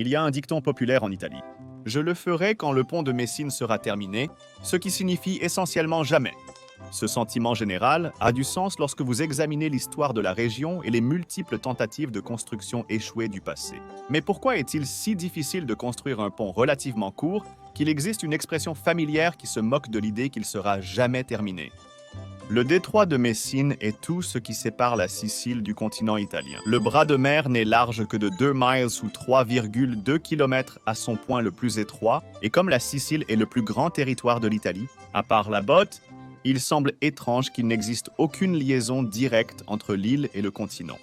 Il y a un dicton populaire en Italie. Je le ferai quand le pont de Messine sera terminé, ce qui signifie essentiellement jamais. Ce sentiment général a du sens lorsque vous examinez l'histoire de la région et les multiples tentatives de construction échouées du passé. Mais pourquoi est-il si difficile de construire un pont relativement court qu'il existe une expression familière qui se moque de l'idée qu'il sera jamais terminé? Le détroit de Messine est tout ce qui sépare la Sicile du continent italien. Le bras de mer n'est large que de 2 miles ou 3,2 km à son point le plus étroit, et comme la Sicile est le plus grand territoire de l'Italie, à part la botte, il semble étrange qu'il n'existe aucune liaison directe entre l'île et le continent.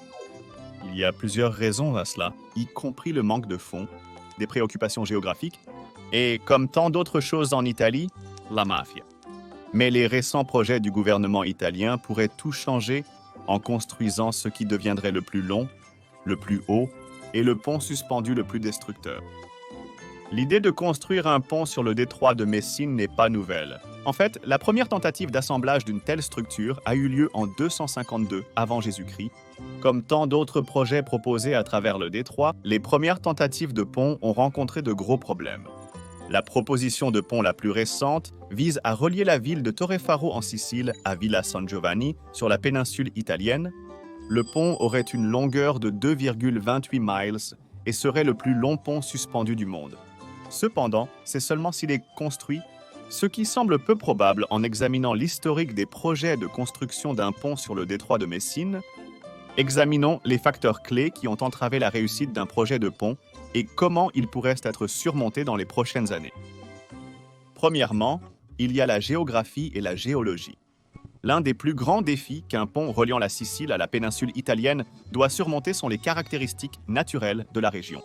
Il y a plusieurs raisons à cela, y compris le manque de fonds, des préoccupations géographiques, et comme tant d'autres choses en Italie, la mafia. Mais les récents projets du gouvernement italien pourraient tout changer en construisant ce qui deviendrait le plus long, le plus haut et le pont suspendu le plus destructeur. L'idée de construire un pont sur le détroit de Messine n'est pas nouvelle. En fait, la première tentative d'assemblage d'une telle structure a eu lieu en 252 avant Jésus-Christ. Comme tant d'autres projets proposés à travers le détroit, les premières tentatives de pont ont rencontré de gros problèmes. La proposition de pont la plus récente vise à relier la ville de Torrefaro en Sicile à Villa San Giovanni sur la péninsule italienne. Le pont aurait une longueur de 2,28 miles et serait le plus long pont suspendu du monde. Cependant, c'est seulement s'il est construit, ce qui semble peu probable en examinant l'historique des projets de construction d'un pont sur le détroit de Messine. Examinons les facteurs clés qui ont entravé la réussite d'un projet de pont et comment ils pourraient être surmontés dans les prochaines années. Premièrement, il y a la géographie et la géologie. L'un des plus grands défis qu'un pont reliant la Sicile à la péninsule italienne doit surmonter sont les caractéristiques naturelles de la région.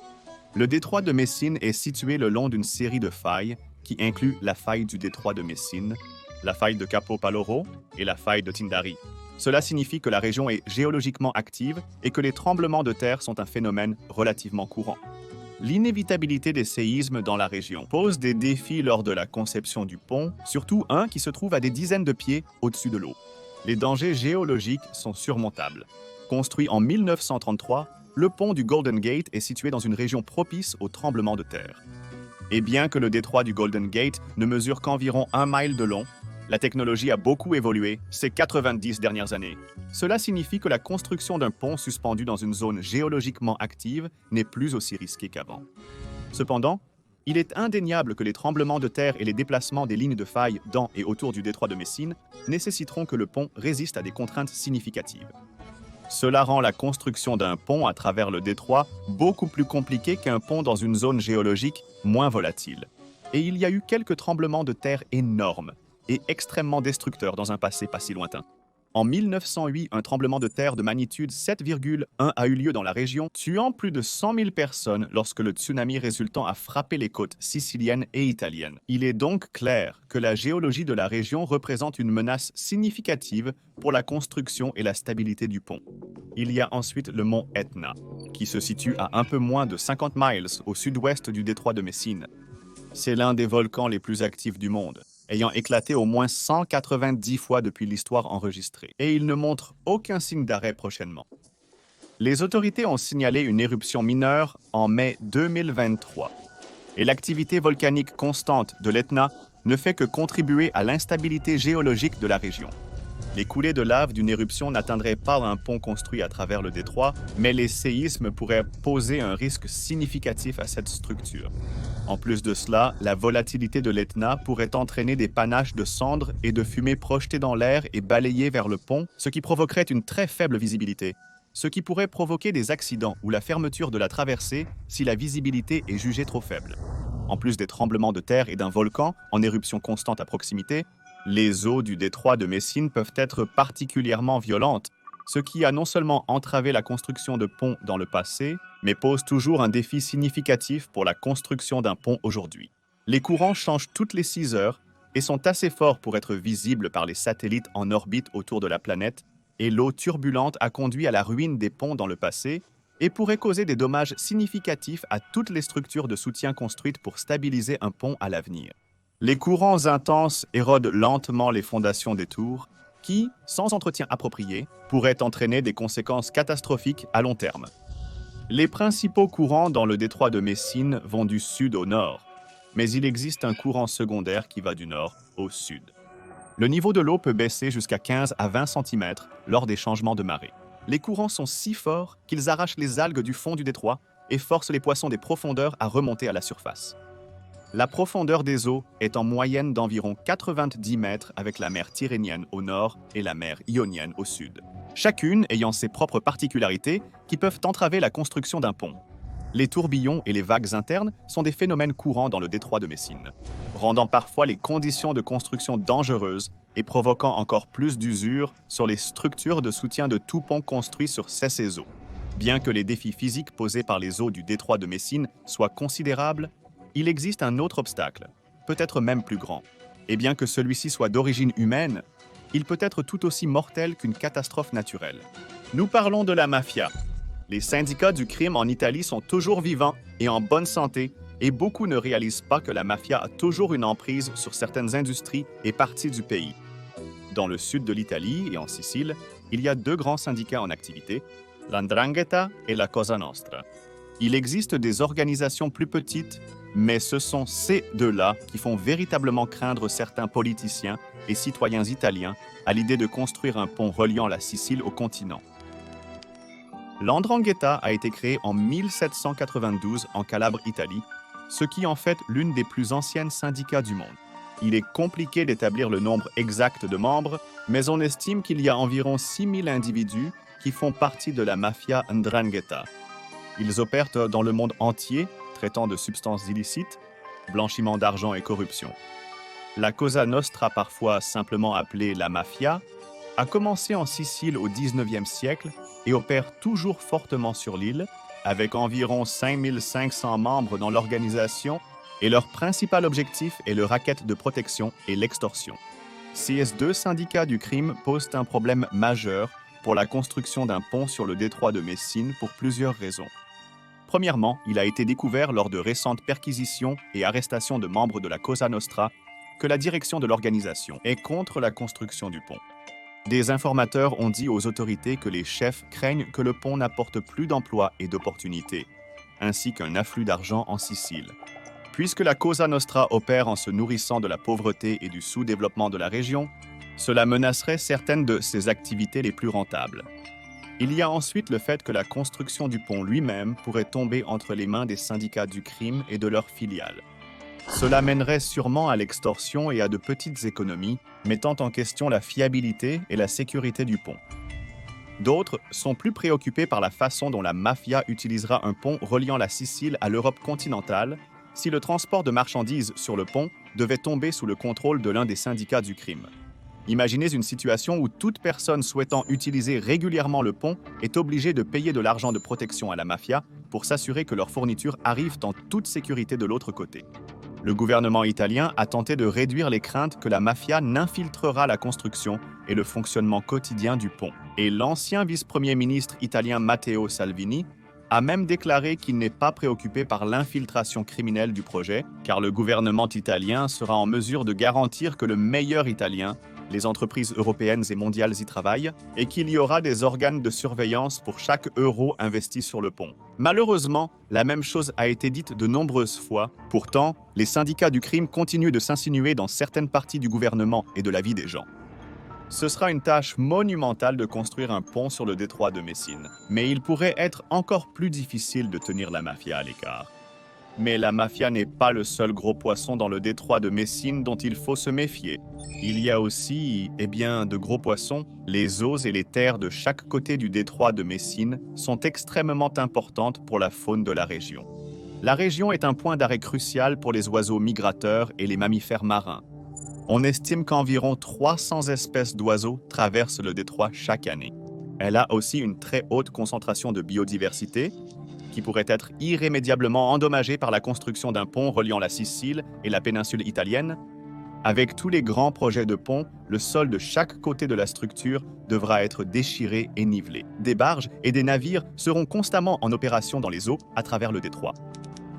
Le détroit de Messine est situé le long d'une série de failles qui inclut la faille du détroit de Messine, la faille de Capo Paloro et la faille de Tindari. Cela signifie que la région est géologiquement active et que les tremblements de terre sont un phénomène relativement courant. L'inévitabilité des séismes dans la région pose des défis lors de la conception du pont, surtout un qui se trouve à des dizaines de pieds au-dessus de l'eau. Les dangers géologiques sont surmontables. Construit en 1933, le pont du Golden Gate est situé dans une région propice aux tremblements de terre. Et bien que le détroit du Golden Gate ne mesure qu'environ 1 mile de long, la technologie a beaucoup évolué ces 90 dernières années. Cela signifie que la construction d'un pont suspendu dans une zone géologiquement active n'est plus aussi risquée qu'avant. Cependant, il est indéniable que les tremblements de terre et les déplacements des lignes de faille dans et autour du détroit de Messine nécessiteront que le pont résiste à des contraintes significatives. Cela rend la construction d'un pont à travers le détroit beaucoup plus compliquée qu'un pont dans une zone géologique moins volatile. Et il y a eu quelques tremblements de terre énormes et extrêmement destructeurs dans un passé pas si lointain. En 1908, un tremblement de terre de magnitude 7,1 a eu lieu dans la région, tuant plus de 100 000 personnes lorsque le tsunami résultant a frappé les côtes siciliennes et italiennes. Il est donc clair que la géologie de la région représente une menace significative pour la construction et la stabilité du pont. Il y a ensuite le mont Etna, qui se situe à un peu moins de 50 miles au sud-ouest du détroit de Messine. C'est l'un des volcans les plus actifs du monde, ayant éclaté au moins 190 fois depuis l'histoire enregistrée, et il ne montre aucun signe d'arrêt prochainement. Les autorités ont signalé une éruption mineure en mai 2023, et l'activité volcanique constante de l'Etna ne fait que contribuer à l'instabilité géologique de la région. Les coulées de lave d'une éruption n'atteindraient pas un pont construit à travers le détroit, mais les séismes pourraient poser un risque significatif à cette structure. En plus de cela, la volatilité de l'Etna pourrait entraîner des panaches de cendres et de fumée projetées dans l'air et balayées vers le pont, ce qui provoquerait une très faible visibilité, ce qui pourrait provoquer des accidents ou la fermeture de la traversée si la visibilité est jugée trop faible. En plus des tremblements de terre et d'un volcan en éruption constante à proximité, les eaux du détroit de Messine peuvent être particulièrement violentes, ce qui a non seulement entravé la construction de ponts dans le passé, mais pose toujours un défi significatif pour la construction d'un pont aujourd'hui. Les courants changent toutes les 6 heures et sont assez forts pour être visibles par les satellites en orbite autour de la planète, et l'eau turbulente a conduit à la ruine des ponts dans le passé et pourrait causer des dommages significatifs à toutes les structures de soutien construites pour stabiliser un pont à l'avenir. Les courants intenses érodent lentement les fondations des tours, qui, sans entretien approprié, pourraient entraîner des conséquences catastrophiques à long terme. Les principaux courants dans le détroit de Messine vont du sud au nord, mais il existe un courant secondaire qui va du nord au sud. Le niveau de l'eau peut baisser jusqu'à 15 à 20 cm lors des changements de marée. Les courants sont si forts qu'ils arrachent les algues du fond du détroit et forcent les poissons des profondeurs à remonter à la surface. La profondeur des eaux est en moyenne d'environ 90 mètres avec la mer Tyrrhénienne au nord et la mer Ionienne au sud, chacune ayant ses propres particularités qui peuvent entraver la construction d'un pont. Les tourbillons et les vagues internes sont des phénomènes courants dans le détroit de Messine, rendant parfois les conditions de construction dangereuses et provoquant encore plus d'usure sur les structures de soutien de tout pont construit sur ces eaux. Bien que les défis physiques posés par les eaux du détroit de Messine soient considérables, il existe un autre obstacle, peut-être même plus grand. Et bien que celui-ci soit d'origine humaine, il peut être tout aussi mortel qu'une catastrophe naturelle. Nous parlons de la mafia. Les syndicats du crime en Italie sont toujours vivants et en bonne santé, et beaucoup ne réalisent pas que la mafia a toujours une emprise sur certaines industries et parties du pays. Dans le sud de l'Italie et en Sicile, il y a deux grands syndicats en activité, l'Ndrangheta et la Cosa Nostra. Il existe des organisations plus petites, mais ce sont ces deux-là qui font véritablement craindre certains politiciens et citoyens italiens à l'idée de construire un pont reliant la Sicile au continent. L'Ndrangheta a été créé en 1792 en Calabre, Italie, ce qui en fait l'une des plus anciennes syndicats du monde. Il est compliqué d'établir le nombre exact de membres, mais on estime qu'il y a environ 6000 individus qui font partie de la mafia Ndrangheta. Ils opèrent dans le monde entier, traitant de substances illicites, blanchiment d'argent et corruption. La Cosa Nostra, parfois simplement appelée la mafia, a commencé en Sicile au XIXe siècle et opère toujours fortement sur l'île, avec environ 5500 membres dans l'organisation, et leur principal objectif est le racket de protection et l'extorsion. Ces deux syndicats du crime posent un problème majeur pour la construction d'un pont sur le détroit de Messine pour plusieurs raisons. Premièrement, il a été découvert lors de récentes perquisitions et arrestations de membres de la Cosa Nostra que la direction de l'organisation est contre la construction du pont. Des informateurs ont dit aux autorités que les chefs craignent que le pont n'apporte plus d'emplois et d'opportunités, ainsi qu'un afflux d'argent en Sicile. Puisque la Cosa Nostra opère en se nourrissant de la pauvreté et du sous-développement de la région, cela menacerait certaines de ses activités les plus rentables. Il y a ensuite le fait que la construction du pont lui-même pourrait tomber entre les mains des syndicats du crime et de leurs filiales. Cela mènerait sûrement à l'extorsion et à de petites économies, mettant en question la fiabilité et la sécurité du pont. D'autres sont plus préoccupés par la façon dont la mafia utilisera un pont reliant la Sicile à l'Europe continentale si le transport de marchandises sur le pont devait tomber sous le contrôle de l'un des syndicats du crime. Imaginez une situation où toute personne souhaitant utiliser régulièrement le pont est obligée de payer de l'argent de protection à la mafia pour s'assurer que leurs fournitures arrivent en toute sécurité de l'autre côté. Le gouvernement italien a tenté de réduire les craintes que la mafia n'infiltrera la construction et le fonctionnement quotidien du pont. Et l'ancien vice-premier ministre italien Matteo Salvini a même déclaré qu'il n'est pas préoccupé par l'infiltration criminelle du projet, car le gouvernement italien sera en mesure de garantir que le meilleur italien, les entreprises européennes et mondiales y travaillent, et qu'il y aura des organes de surveillance pour chaque euro investi sur le pont. Malheureusement, la même chose a été dite de nombreuses fois. Pourtant, les syndicats du crime continuent de s'insinuer dans certaines parties du gouvernement et de la vie des gens. Ce sera une tâche monumentale de construire un pont sur le détroit de Messine, mais il pourrait être encore plus difficile de tenir la mafia à l'écart. Mais la mafia n'est pas le seul gros poisson dans le détroit de Messine dont il faut se méfier. Il y a aussi, de gros poissons. Les eaux et les terres de chaque côté du détroit de Messine sont extrêmement importantes pour la faune de la région. La région est un point d'arrêt crucial pour les oiseaux migrateurs et les mammifères marins. On estime qu'environ 300 espèces d'oiseaux traversent le détroit chaque année. Elle a aussi une très haute concentration de biodiversité, qui pourrait être irrémédiablement endommagée par la construction d'un pont reliant la Sicile et la péninsule italienne. Avec tous les grands projets de pont, le sol de chaque côté de la structure devra être déchiré et nivelé. Des barges et des navires seront constamment en opération dans les eaux à travers le détroit.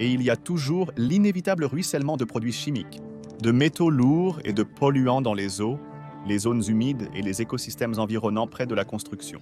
Et il y a toujours l'inévitable ruissellement de produits chimiques, de métaux lourds et de polluants dans les eaux, les zones humides et les écosystèmes environnants près de la construction.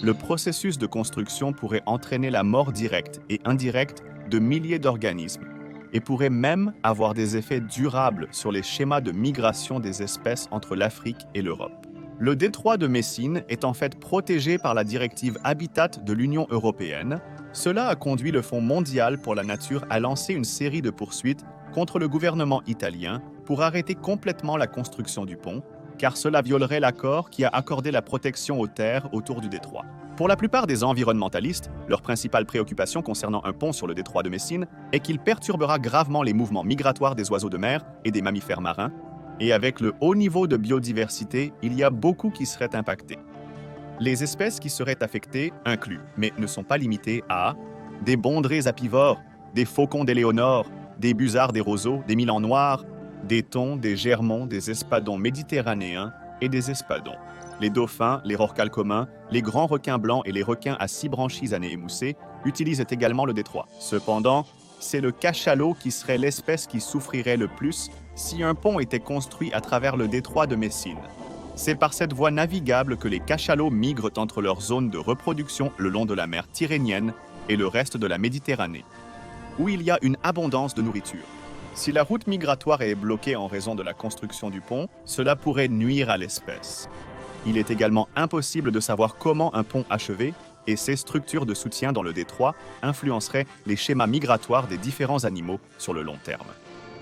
le processus de construction pourrait entraîner la mort directe et indirecte de milliers d'organismes et pourrait même avoir des effets durables sur les schémas de migration des espèces entre l'Afrique et l'Europe. Le détroit de Messine est en fait protégé par la directive Habitat de l'Union européenne. Cela a conduit le Fonds mondial pour la nature à lancer une série de poursuites contre le gouvernement italien pour arrêter complètement la construction du pont, car cela violerait l'accord qui a accordé la protection aux terres autour du détroit. Pour la plupart des environnementalistes, leur principale préoccupation concernant un pont sur le détroit de Messine est qu'il perturbera gravement les mouvements migratoires des oiseaux de mer et des mammifères marins, et avec le haut niveau de biodiversité, il y a beaucoup qui seraient impactés. Les espèces qui seraient affectées incluent, mais ne sont pas limitées à des bondrées apivores, des faucons d'éléonore, des busards des roseaux, des milans noirs, des thons, des germons, des espadons méditerranéens et des espadons. Les dauphins, les rorquals communs, les grands requins blancs et les requins à 6 branchies à nez émoussé utilisent également le détroit. Cependant, c'est le cachalot qui serait l'espèce qui souffrirait le plus si un pont était construit à travers le détroit de Messine. C'est par cette voie navigable que les cachalots migrent entre leurs zones de reproduction le long de la mer Tyrrhénienne et le reste de la Méditerranée, où il y a une abondance de nourriture. Si la route migratoire est bloquée en raison de la construction du pont, cela pourrait nuire à l'espèce. Il est également impossible de savoir comment un pont achevé et ses structures de soutien dans le détroit influenceraient les schémas migratoires des différents animaux sur le long terme.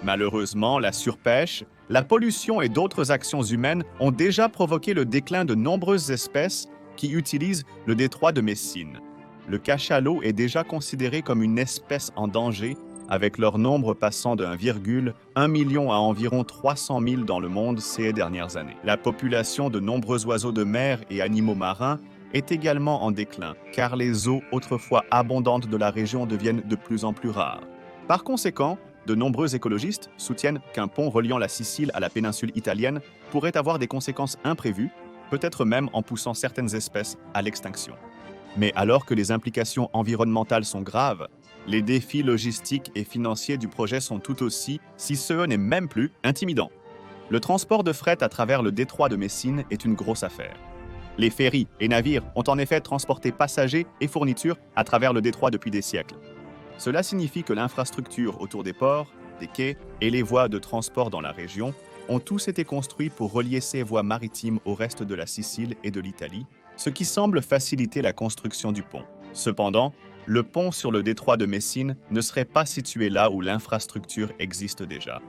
Malheureusement, la surpêche, la pollution et d'autres actions humaines ont déjà provoqué le déclin de nombreuses espèces qui utilisent le détroit de Messine. Le cachalot est déjà considéré comme une espèce en danger, avec leur nombre passant de 1,1 million à environ 300 000 dans le monde ces dernières années. La population de nombreux oiseaux de mer et animaux marins est également en déclin, car les eaux autrefois abondantes de la région deviennent de plus en plus rares. Par conséquent, de nombreux écologistes soutiennent qu'un pont reliant la Sicile à la péninsule italienne pourrait avoir des conséquences imprévues, peut-être même en poussant certaines espèces à l'extinction. Mais alors que les implications environnementales sont graves, les défis logistiques et financiers du projet sont tout aussi, si ce n'est même plus, intimidants. Le transport de fret à travers le détroit de Messine est une grosse affaire. Les ferries et navires ont en effet transporté passagers et fournitures à travers le détroit depuis des siècles. Cela signifie que l'infrastructure autour des ports, des quais et les voies de transport dans la région ont tous été construits pour relier ces voies maritimes au reste de la Sicile et de l'Italie, ce qui semble faciliter la construction du pont. Cependant, le pont sur le détroit de Messine ne serait pas situé là où l'infrastructure existe déjà.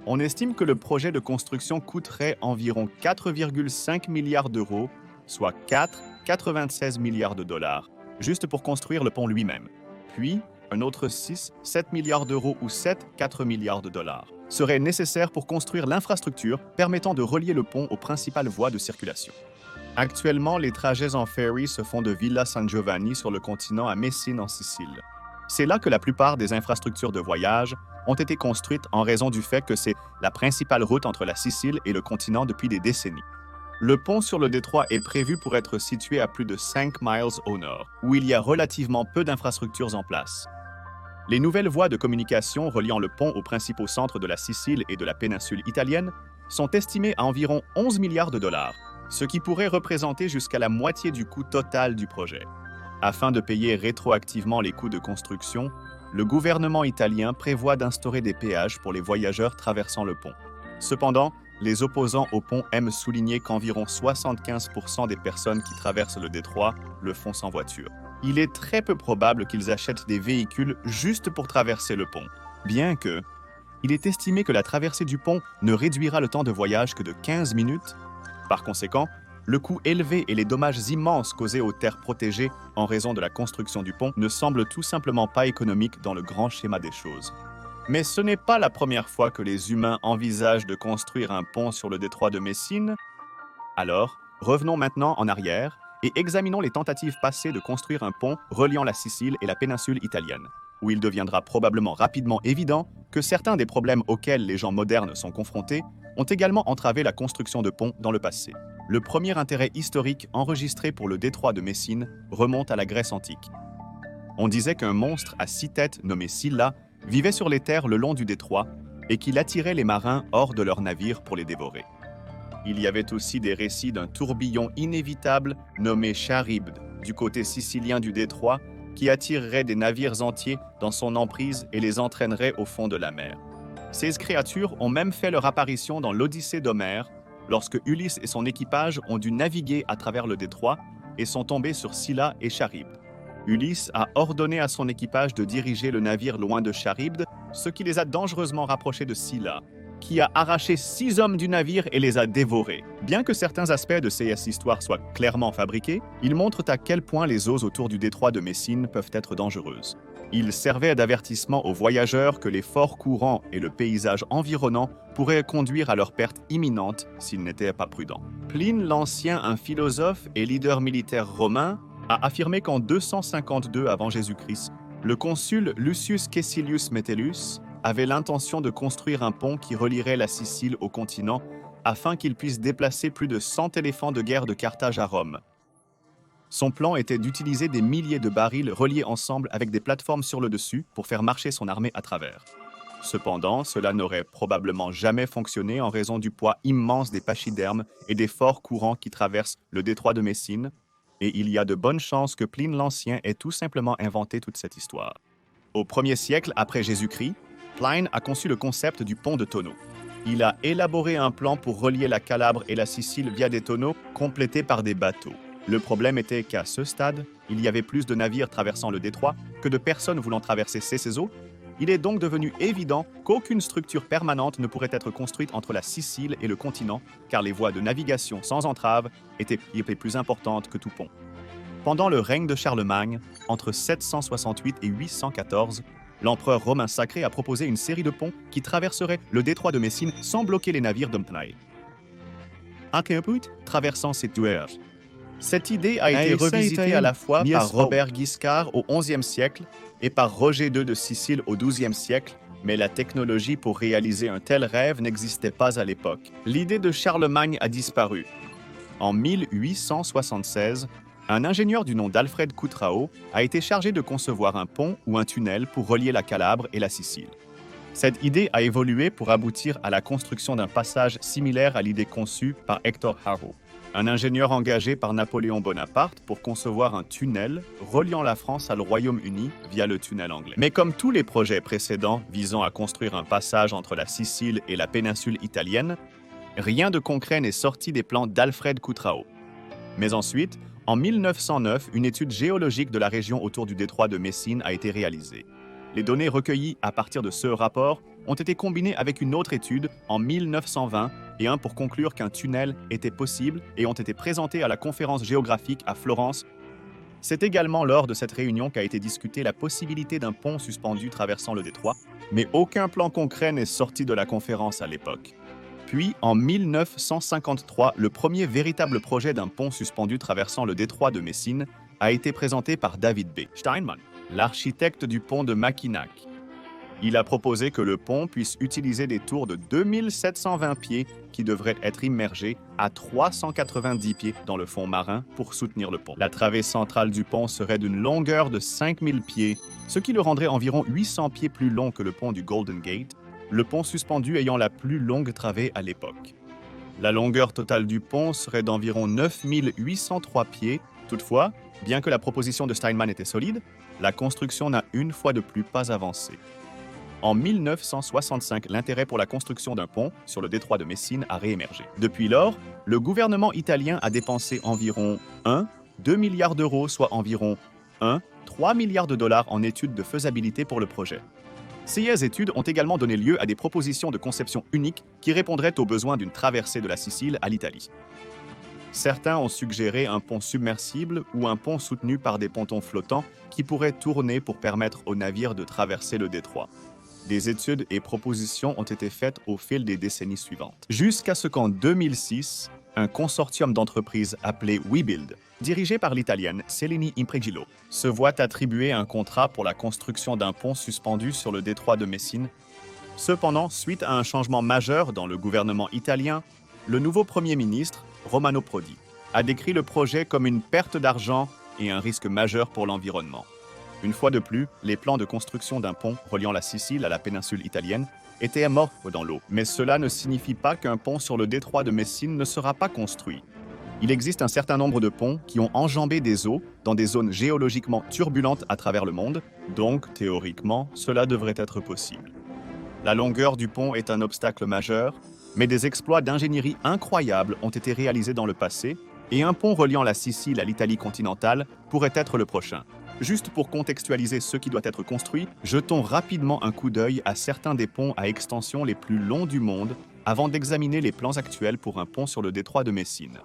On estime que le projet de construction coûterait environ 4,5 milliards d'euros, soit 4,96 milliards de dollars, juste pour construire le pont lui-même. Puis, un autre 6,7 milliards d'euros ou 7,4 milliards de dollars seraient nécessaires pour construire l'infrastructure permettant de relier le pont aux principales voies de circulation. Actuellement, les trajets en ferry se font de Villa San Giovanni sur le continent à Messine en Sicile. C'est là que la plupart des infrastructures de voyage ont été construites en raison du fait que c'est la principale route entre la Sicile et le continent depuis des décennies. Le pont sur le détroit est prévu pour être situé à plus de 5 miles au nord, où il y a relativement peu d'infrastructures en place. Les nouvelles voies de communication reliant le pont aux principaux centres de la Sicile et de la péninsule italienne sont estimées à environ 11 milliards de dollars, ce qui pourrait représenter jusqu'à la moitié du coût total du projet. Afin de payer rétroactivement les coûts de construction, le gouvernement italien prévoit d'instaurer des péages pour les voyageurs traversant le pont. Cependant, les opposants au pont aiment souligner qu'environ 75% des personnes qui traversent le détroit le font sans voiture. Il est très peu probable qu'ils achètent des véhicules juste pour traverser le pont, bien que il est estimé que la traversée du pont ne réduira le temps de voyage que de 15 minutes. Par conséquent, le coût élevé et les dommages immenses causés aux terres protégées en raison de la construction du pont ne semblent tout simplement pas économiques dans le grand schéma des choses. Mais ce n'est pas la première fois que les humains envisagent de construire un pont sur le détroit de Messine. Alors, revenons maintenant en arrière et examinons les tentatives passées de construire un pont reliant la Sicile et la péninsule italienne, où il deviendra probablement rapidement évident que certains des problèmes auxquels les gens modernes sont confrontés ont également entravé la construction de ponts dans le passé. Le premier intérêt historique enregistré pour le détroit de Messine remonte à la Grèce antique. On disait qu'un monstre à 6 têtes nommé Scylla vivait sur les terres le long du détroit et qu'il attirait les marins hors de leurs navires pour les dévorer. Il y avait aussi des récits d'un tourbillon inévitable nommé Charybde, du côté sicilien du détroit qui attirerait des navires entiers dans son emprise et les entraînerait au fond de la mer. Ces créatures ont même fait leur apparition dans l'Odyssée d'Homère, lorsque Ulysse et son équipage ont dû naviguer à travers le détroit et sont tombés sur Scylla et Charybde. Ulysse a ordonné à son équipage de diriger le navire loin de Charybde, ce qui les a dangereusement rapprochés de Scylla, qui a arraché 6 hommes du navire et les a dévorés. Bien que certains aspects de ces histoires soient clairement fabriqués, ils montrent à quel point les eaux autour du détroit de Messine peuvent être dangereuses. Ils servaient d'avertissement aux voyageurs que les forts courants et le paysage environnant pourraient conduire à leur perte imminente s'ils n'étaient pas prudents. Pline l'Ancien, un philosophe et leader militaire romain, a affirmé qu'en 252 avant Jésus-Christ, le consul Lucius Caecilius Metellus avait l'intention de construire un pont qui relierait la Sicile au continent afin qu'il puisse déplacer plus de 100 éléphants de guerre de Carthage à Rome. Son plan était d'utiliser des milliers de barils reliés ensemble avec des plateformes sur le dessus pour faire marcher son armée à travers. Cependant, cela n'aurait probablement jamais fonctionné en raison du poids immense des pachydermes et des forts courants qui traversent le détroit de Messine, et il y a de bonnes chances que Pline l'Ancien ait tout simplement inventé toute cette histoire. Au 1er siècle après Jésus-Christ, Pline a conçu le concept du pont de tonneaux. Il a élaboré un plan pour relier la Calabre et la Sicile via des tonneaux complétés par des bateaux. Le problème était qu'à ce stade, il y avait plus de navires traversant le détroit que de personnes voulant traverser ces eaux. Il est donc devenu évident qu'aucune structure permanente ne pourrait être construite entre la Sicile et le continent, car les voies de navigation sans entrave étaient plus importantes que tout pont. Pendant le règne de Charlemagne, entre 768 et 814, l'empereur romain sacré a proposé une série de ponts qui traverseraient le détroit de Messine sans bloquer les navires d'Ompnaï. Traversant ces douars. Cette idée a été revisitée à la fois par Robert Guiscard au XIe siècle et par Roger II de Sicile au XIIe siècle, mais la technologie pour réaliser un tel rêve n'existait pas à l'époque. L'idée de Charlemagne a disparu. En 1876, un ingénieur du nom d'Alfred Cottrau a été chargé de concevoir un pont ou un tunnel pour relier la Calabre et la Sicile. Cette idée a évolué pour aboutir à la construction d'un passage similaire à l'idée conçue par Hector Harrow, un ingénieur engagé par Napoléon Bonaparte pour concevoir un tunnel reliant la France à le Royaume-Uni via le tunnel anglais. Mais comme tous les projets précédents visant à construire un passage entre la Sicile et la péninsule italienne, rien de concret n'est sorti des plans d'Alfred Cottrau. Mais ensuite, en 1909, une étude géologique de la région autour du détroit de Messine a été réalisée. Les données recueillies à partir de ce rapport ont été combinées avec une autre étude en 1920 et un pour conclure qu'un tunnel était possible et ont été présentés à la conférence géographique à Florence. C'est également lors de cette réunion qu'a été discutée la possibilité d'un pont suspendu traversant le détroit, mais aucun plan concret n'est sorti de la conférence à l'époque. Puis, en 1953, le premier véritable projet d'un pont suspendu traversant le détroit de Messine a été présenté par David B. Steinman, l'architecte du pont de Mackinac. Il a proposé que le pont puisse utiliser des tours de 2720 pieds qui devraient être immergées à 390 pieds dans le fond marin pour soutenir le pont. La travée centrale du pont serait d'une longueur de 5000 pieds, ce qui le rendrait environ 800 pieds plus long que le pont du Golden Gate, le pont suspendu ayant la plus longue travée à l'époque. La longueur totale du pont serait d'environ 9803 pieds. Toutefois, bien que la proposition de Steinman était solide, la construction n'a une fois de plus pas avancé. En 1965, l'intérêt pour la construction d'un pont sur le détroit de Messine a réémergé. Depuis lors, le gouvernement italien a dépensé environ 2 milliards d'euros, soit environ 3 milliards de dollars en études de faisabilité pour le projet. Ces études ont également donné lieu à des propositions de conception unique qui répondraient aux besoins d'une traversée de la Sicile à l'Italie. Certains ont suggéré un pont submersible ou un pont soutenu par des pontons flottants qui pourraient tourner pour permettre aux navires de traverser le détroit. Des études et propositions ont été faites au fil des décennies suivantes. Jusqu'à ce qu'en 2006, un consortium d'entreprises appelé WeBuild, dirigé par l'Italienne Cellini Impregilo, se voit attribuer un contrat pour la construction d'un pont suspendu sur le détroit de Messine. Cependant, suite à un changement majeur dans le gouvernement italien, le nouveau Premier ministre, Romano Prodi, a décrit le projet comme une perte d'argent et un risque majeur pour l'environnement. Une fois de plus, les plans de construction d'un pont reliant la Sicile à la péninsule italienne étaient morts dans l'eau. Mais cela ne signifie pas qu'un pont sur le détroit de Messine ne sera pas construit. Il existe un certain nombre de ponts qui ont enjambé des eaux dans des zones géologiquement turbulentes à travers le monde, donc théoriquement, cela devrait être possible. La longueur du pont est un obstacle majeur, mais des exploits d'ingénierie incroyables ont été réalisés dans le passé, et un pont reliant la Sicile à l'Italie continentale pourrait être le prochain. Juste pour contextualiser ce qui doit être construit, jetons rapidement un coup d'œil à certains des ponts à extension les plus longs du monde avant d'examiner les plans actuels pour un pont sur le détroit de Messine.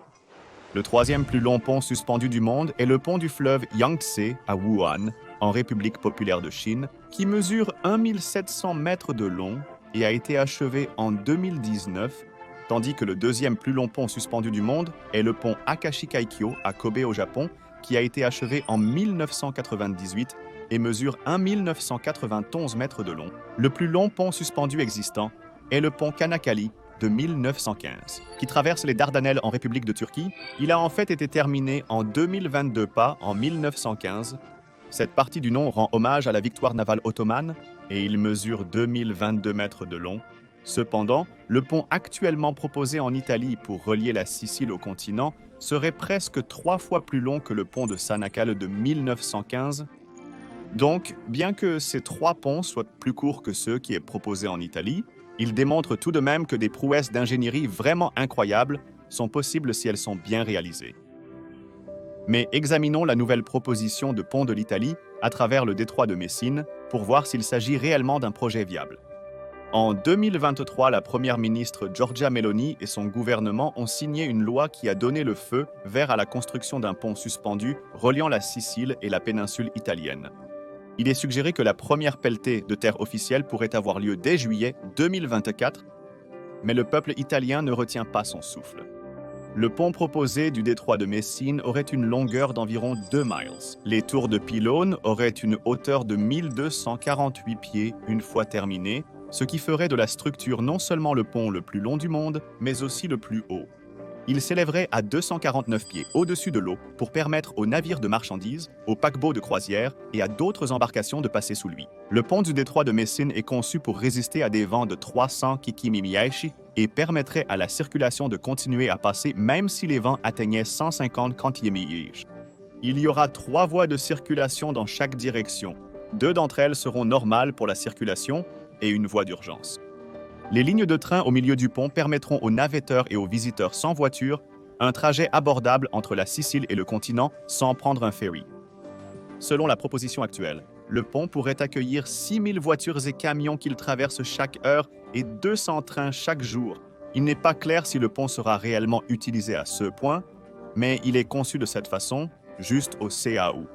Le troisième plus long pont suspendu du monde est le pont du fleuve Yangtze à Wuhan, en République populaire de Chine, qui mesure 1700 mètres de long et a été achevé en 2019, tandis que le deuxième plus long pont suspendu du monde est le pont Akashi-Kaikyo à Kobe au Japon, qui a été achevé en 1998 et mesure 1991 mètres de long. Le plus long pont suspendu existant est le pont Kanakali de 1915, qui traverse les Dardanelles en République de Turquie. Il a en fait été terminé en 2022, pas en 1915. Cette partie du nom rend hommage à la victoire navale ottomane et il mesure 2022 mètres de long. Cependant, le pont actuellement proposé en Italie pour relier la Sicile au continent serait presque 3 fois plus long que le pont de Sanacal de 1915. Donc, bien que ces 3 ponts soient plus courts que ceux qui est proposés en Italie, ils démontrent tout de même que des prouesses d'ingénierie vraiment incroyables sont possibles si elles sont bien réalisées. Mais examinons la nouvelle proposition de pont de l'Italie à travers le détroit de Messine pour voir s'il s'agit réellement d'un projet viable. En 2023, la première ministre Giorgia Meloni et son gouvernement ont signé une loi qui a donné le feu vert à la construction d'un pont suspendu reliant la Sicile et la péninsule italienne. Il est suggéré que la première pelletée de terre officielle pourrait avoir lieu dès juillet 2024, mais le peuple italien ne retient pas son souffle. Le pont proposé du détroit de Messine aurait une longueur d'environ 2 miles. Les tours de pylônes auraient une hauteur de 1248 pieds une fois terminés, ce qui ferait de la structure non seulement le pont le plus long du monde, mais aussi le plus haut. Il s'élèverait à 249 pieds au-dessus de l'eau pour permettre aux navires de marchandises, aux paquebots de croisière et à d'autres embarcations de passer sous lui. Le pont du détroit de Messine est conçu pour résister à des vents de 300 km/h et permettrait à la circulation de continuer à passer même si les vents atteignaient 150 km/h. Il y aura 3 voies de circulation dans chaque direction. 2 d'entre elles seront normales pour la circulation et une voie d'urgence. Les lignes de train au milieu du pont permettront aux navetteurs et aux visiteurs sans voiture un trajet abordable entre la Sicile et le continent sans prendre un ferry. Selon la proposition actuelle, le pont pourrait accueillir 6000 voitures et camions qu'il traverse chaque heure et 200 trains chaque jour. Il n'est pas clair si le pont sera réellement utilisé à ce point, mais il est conçu de cette façon, juste au CAO.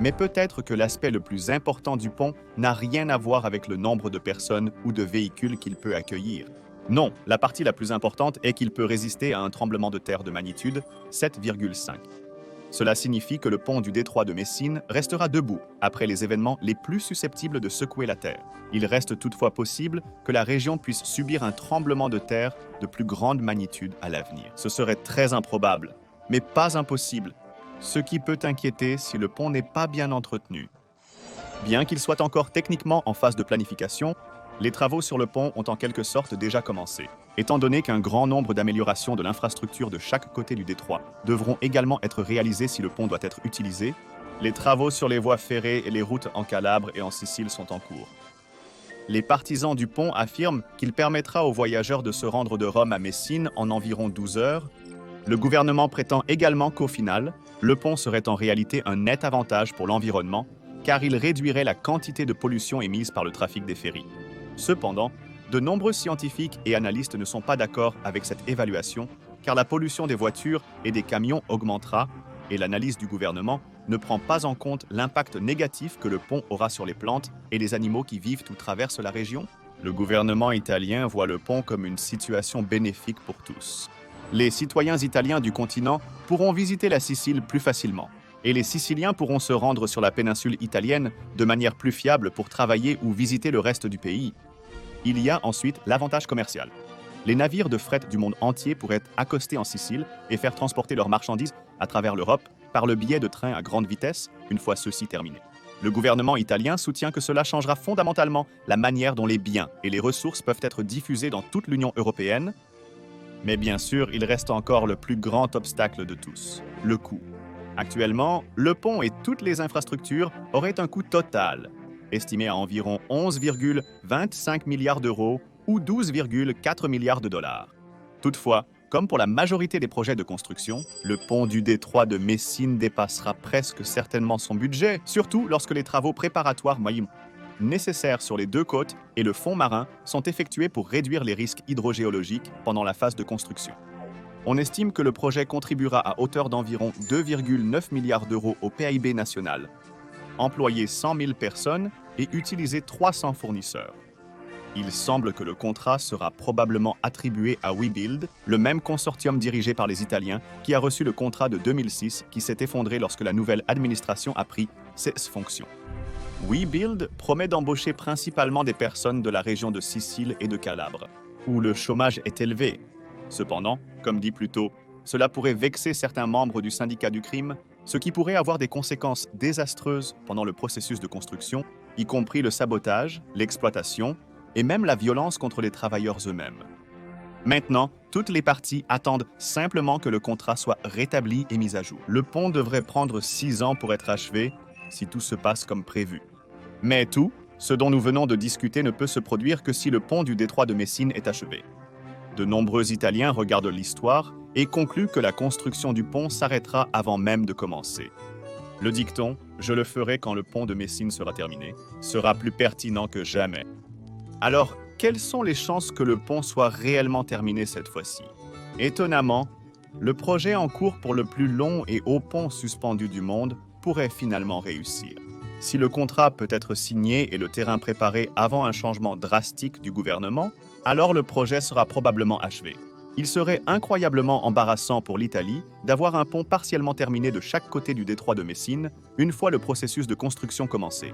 Mais peut-être que l'aspect le plus important du pont n'a rien à voir avec le nombre de personnes ou de véhicules qu'il peut accueillir. Non, la partie la plus importante est qu'il peut résister à un tremblement de terre de magnitude 7,5. Cela signifie que le pont du détroit de Messine restera debout après les événements les plus susceptibles de secouer la Terre. Il reste toutefois possible que la région puisse subir un tremblement de terre de plus grande magnitude à l'avenir. Ce serait très improbable, mais pas impossible, ce qui peut inquiéter si le pont n'est pas bien entretenu. Bien qu'il soit encore techniquement en phase de planification, les travaux sur le pont ont en quelque sorte déjà commencé. Étant donné qu'un grand nombre d'améliorations de l'infrastructure de chaque côté du détroit devront également être réalisées si le pont doit être utilisé, les travaux sur les voies ferrées et les routes en Calabre et en Sicile sont en cours. Les partisans du pont affirment qu'il permettra aux voyageurs de se rendre de Rome à Messine en environ 12 heures. Le gouvernement prétend également qu'au final, le pont serait en réalité un net avantage pour l'environnement, car il réduirait la quantité de pollution émise par le trafic des ferries. Cependant, de nombreux scientifiques et analystes ne sont pas d'accord avec cette évaluation, car la pollution des voitures et des camions augmentera, et l'analyse du gouvernement ne prend pas en compte l'impact négatif que le pont aura sur les plantes et les animaux qui vivent ou traversent la région. Le gouvernement italien voit le pont comme une situation bénéfique pour tous. Les citoyens italiens du continent pourront visiter la Sicile plus facilement, et les Siciliens pourront se rendre sur la péninsule italienne de manière plus fiable pour travailler ou visiter le reste du pays. Il y a ensuite l'avantage commercial. Les navires de fret du monde entier pourraient accoster en Sicile et faire transporter leurs marchandises à travers l'Europe par le biais de trains à grande vitesse, une fois ceux-ci terminés. Le gouvernement italien soutient que cela changera fondamentalement la manière dont les biens et les ressources peuvent être diffusés dans toute l'Union européenne, Mais bien sûr, il reste encore le plus grand obstacle de tous, le coût. Actuellement, le pont et toutes les infrastructures auraient un coût total, estimé à environ 11,25 milliards d'euros ou 12,4 milliards de dollars. Toutefois, comme pour la majorité des projets de construction, le pont du détroit de Messine dépassera presque certainement son budget, surtout lorsque les travaux préparatoires nécessaires sur les deux côtes et le fond marin sont effectués pour réduire les risques hydrogéologiques pendant la phase de construction. On estime que le projet contribuera à hauteur d'environ 2,9 milliards d'euros au PIB national, employer 100 000 personnes et utiliser 300 fournisseurs. Il semble que le contrat sera probablement attribué à WeBuild, le même consortium dirigé par les Italiens qui a reçu le contrat de 2006 qui s'est effondré lorsque la nouvelle administration a pris ses fonctions. WeBuild promet d'embaucher principalement des personnes de la région de Sicile et de Calabre, où le chômage est élevé. Cependant, comme dit plus tôt, cela pourrait vexer certains membres du syndicat du crime, ce qui pourrait avoir des conséquences désastreuses pendant le processus de construction, y compris le sabotage, l'exploitation et même la violence contre les travailleurs eux-mêmes. Maintenant, toutes les parties attendent simplement que le contrat soit rétabli et mis à jour. Le pont devrait prendre 6 ans pour être achevé, si tout se passe comme prévu. Mais tout, ce dont nous venons de discuter ne peut se produire que si le pont du détroit de Messine est achevé. De nombreux Italiens regardent l'histoire et concluent que la construction du pont s'arrêtera avant même de commencer. Le dicton « Je le ferai quand le pont de Messine sera terminé » sera plus pertinent que jamais. Alors, quelles sont les chances que le pont soit réellement terminé cette fois-ci? Étonnamment, le projet en cours pour le plus long et haut pont suspendu du monde pourrait finalement réussir. Si le contrat peut être signé et le terrain préparé avant un changement drastique du gouvernement, alors le projet sera probablement achevé. Il serait incroyablement embarrassant pour l'Italie d'avoir un pont partiellement terminé de chaque côté du détroit de Messine une fois le processus de construction commencé.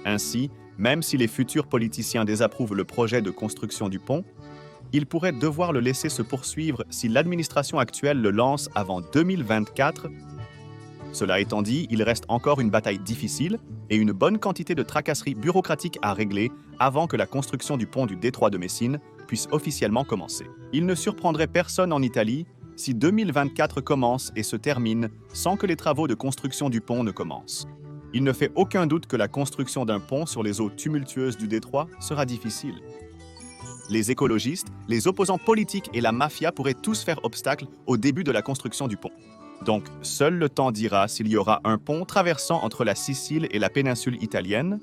Ainsi, même si les futurs politiciens désapprouvent le projet de construction du pont, ils pourraient devoir le laisser se poursuivre si l'administration actuelle le lance avant 2024. Cela étant dit, il reste encore une bataille difficile et une bonne quantité de tracasseries bureaucratiques à régler avant que la construction du pont du détroit de Messine puisse officiellement commencer. Il ne surprendrait personne en Italie si 2024 commence et se termine sans que les travaux de construction du pont ne commencent. Il ne fait aucun doute que la construction d'un pont sur les eaux tumultueuses du détroit sera difficile. Les écologistes, les opposants politiques et la mafia pourraient tous faire obstacle au début de la construction du pont. Donc, seul le temps dira s'il y aura un pont traversant entre la Sicile et la péninsule italienne.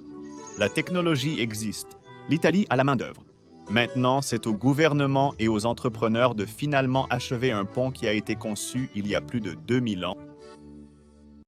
La technologie existe. L'Italie a la main-d'œuvre. Maintenant, c'est au gouvernement et aux entrepreneurs de finalement achever un pont qui a été conçu il y a plus de 2000 ans.